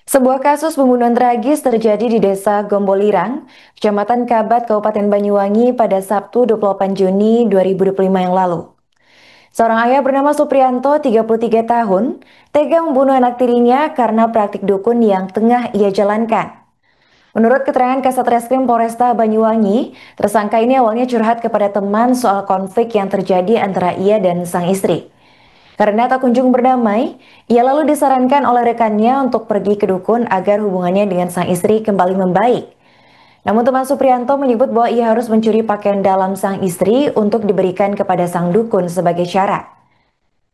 Sebuah kasus pembunuhan tragis terjadi di Desa Gombolirang, Kecamatan Kabat, Kabupaten Banyuwangi pada Sabtu 28 Juni 2025 yang lalu. Seorang ayah bernama Supriyanto, 33 tahun, tega membunuh anak tirinya karena praktik dukun yang tengah ia jalankan. Menurut keterangan Kasat Reskrim Polresta Banyuwangi, tersangka ini awalnya curhat kepada teman soal konflik yang terjadi antara ia dan sang istri. Karena tak kunjung berdamai, ia lalu disarankan oleh rekannya untuk pergi ke dukun agar hubungannya dengan sang istri kembali membaik. Namun teman Supriyanto menyebut bahwa ia harus mencuri pakaian dalam sang istri untuk diberikan kepada sang dukun sebagai syarat.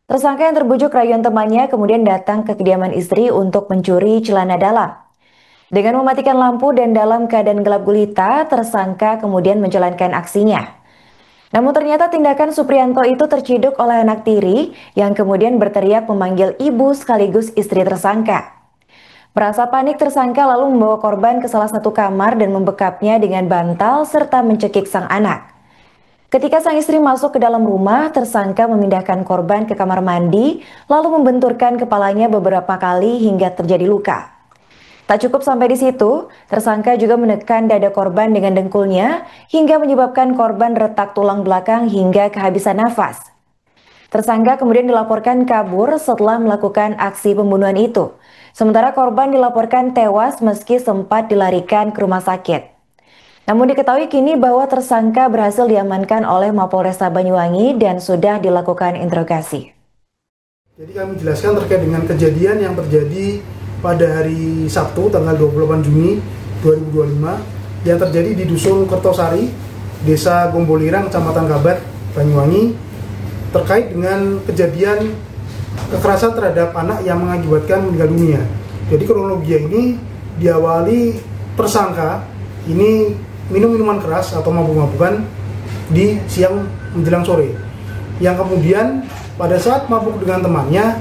Tersangka yang terbujuk rayuan temannya kemudian datang ke kediaman istri untuk mencuri celana dalam. Dengan mematikan lampu dan dalam keadaan gelap gulita, tersangka kemudian menjalankan aksinya. Namun ternyata tindakan Supriyanto itu terciduk oleh anak tiri yang kemudian berteriak memanggil ibu sekaligus istri tersangka. Merasa panik, tersangka lalu membawa korban ke salah satu kamar dan membekapnya dengan bantal serta mencekik sang anak. Ketika sang istri masuk ke dalam rumah, tersangka memindahkan korban ke kamar mandi lalu membenturkan kepalanya beberapa kali hingga terjadi luka. Tak cukup sampai di situ, tersangka juga menekan dada korban dengan dengkulnya hingga menyebabkan korban retak tulang belakang hingga kehabisan nafas. Tersangka kemudian dilaporkan kabur setelah melakukan aksi pembunuhan itu. Sementara korban dilaporkan tewas meski sempat dilarikan ke rumah sakit. Namun diketahui kini bahwa tersangka berhasil diamankan oleh Mapolresta Banyuwangi dan sudah dilakukan interogasi. Jadi kami jelaskan terkait dengan kejadian yang terjadi pada hari Sabtu tanggal 28 Juni 2025 yang terjadi di Dusun Kertosari, Desa Gombolirang, Kecamatan Kabat, Banyuwangi, terkait dengan kejadian kekerasan terhadap anak yang mengakibatkan meninggal dunia. Jadi kronologi ini diawali tersangka ini minum minuman keras atau mabuk-mabukan di siang menjelang sore, yang kemudian pada saat mabuk dengan temannya,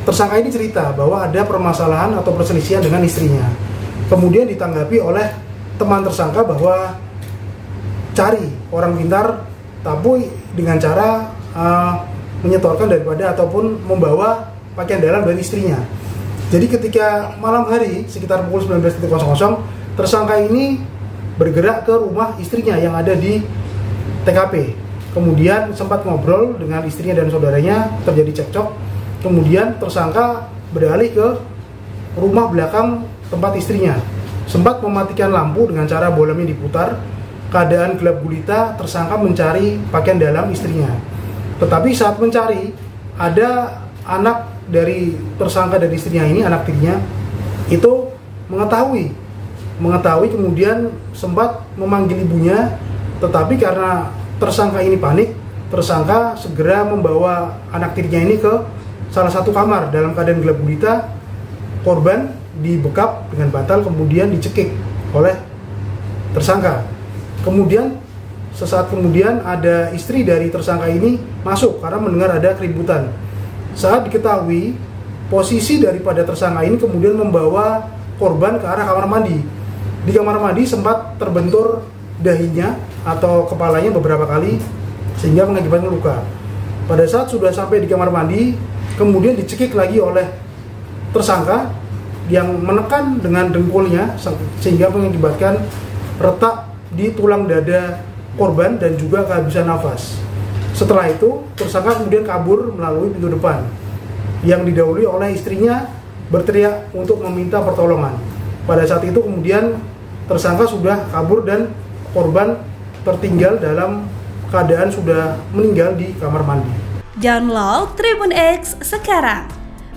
tersangka ini cerita bahwa ada permasalahan atau perselisihan dengan istrinya. Kemudian ditanggapi oleh teman tersangka bahwa cari orang pintar tapi dengan cara menyetorkan daripada ataupun membawa pakaian dalam dari istrinya. Jadi ketika malam hari sekitar pukul 19.00, tersangka ini bergerak ke rumah istrinya yang ada di TKP. Kemudian sempat ngobrol dengan istrinya dan saudaranya, terjadi cekcok. Kemudian tersangka beralih ke rumah belakang tempat istrinya. Sempat mematikan lampu dengan cara bolamnya diputar. Keadaan gelap gulita, tersangka mencari pakaian dalam istrinya. Tetapi saat mencari, ada anak dari tersangka dari istrinya ini, anak tirinya, itu mengetahui kemudian sempat memanggil ibunya. Tetapi karena tersangka ini panik, tersangka segera membawa anak tirinya ini ke salah satu kamar dalam keadaan gelap gulita. Korban dibekap dengan bantal kemudian dicekik oleh tersangka. Kemudian sesaat kemudian ada istri dari tersangka ini masuk karena mendengar ada keributan. Saat diketahui, posisi daripada tersangka ini kemudian membawa korban ke arah kamar mandi. Di kamar mandi sempat terbentur dahinya atau kepalanya beberapa kali sehingga mengakibatkan luka. Pada saat sudah sampai di kamar mandi, kemudian dicekik lagi oleh tersangka yang menekan dengan dengkulnya sehingga mengakibatkan retak di tulang dada korban dan juga kehabisan nafas. Setelah itu, tersangka kemudian kabur melalui pintu depan yang didahului oleh istrinya berteriak untuk meminta pertolongan. Pada saat itu kemudian tersangka sudah kabur dan korban tertinggal dalam keadaan sudah meninggal di kamar mandi. Download Tribun X sekarang,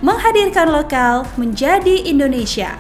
menghadirkan lokal menjadi Indonesia.